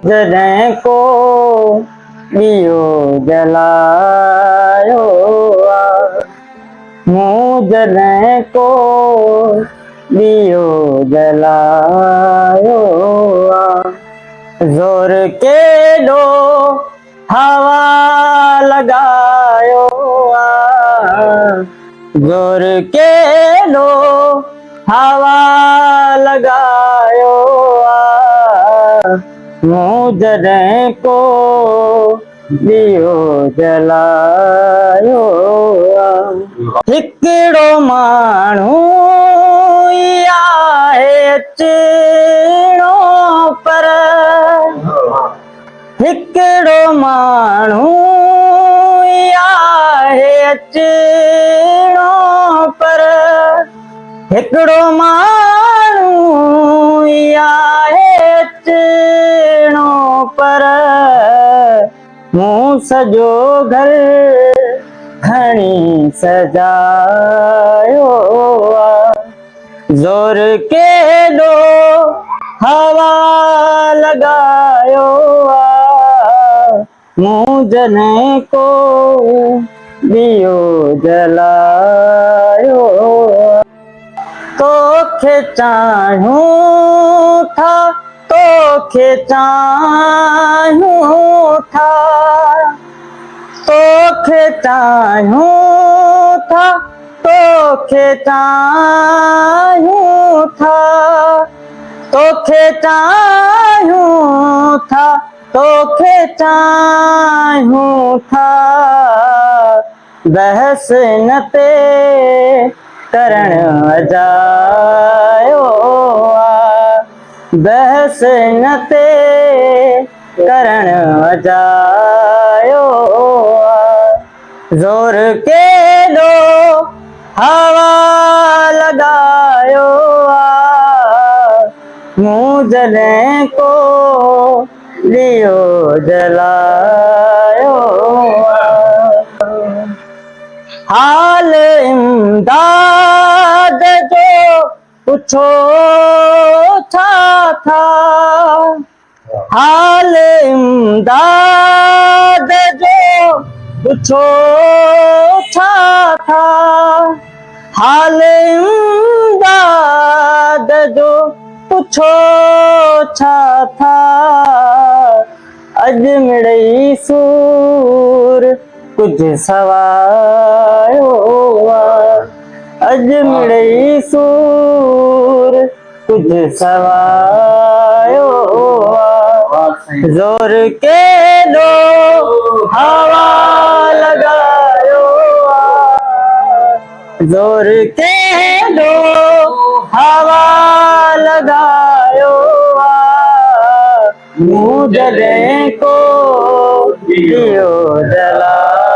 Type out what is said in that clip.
जॾहिं को ॾियो जलायो आहे, मूं जॾहिं को ॾियो जलायो आहे, ज़ोर केॾो हवा लॻायो आहे, ज़ोर केॾो हवा लॻायो आहे, मूं जॾहिं को ॾियो जलायो आहे। हिकिड़ो माण्हू आहे अचिणो पर, हिकिड़ो माण्हू आहे अचिणो पर, हिकिड़ो माण्हू आहे अचिणो पर, मूं सॼो घर खणी सजायो आहे, ज़ोर केॾो हवा लॻायो आहे, मूं जॾहिं को ॾियो जलायो आहे। तोखे चाहियूं था, तोखे चाहियूं था, तोखे चाहियूं था, तोखे चाहियूं था, तोखे चाहियूं था, तोखे चाहियूं था, बहस न ते करण अजायो आहे, बहस न ते करण अजायो आहे, ज़ोर केॾो हवा लॻायो आहे, मूं जॾहिं को ॾियो जलायो आहे। हाल इमदाद जो पुछो छा था, हाल इमदाद जो पुछो छा था, हाल इमदाद जो पुछो छा था, अॼु मिड़ई सूर कुझु सवायो आहे, अॼु मिड़ई सूर कुझु सवायो आहे, ज़ोर केॾो हवा लॻायो आहे, ज़ोर केॾो हवा लॻायो आहे, मूं जॾहिं को ॾियो जलायो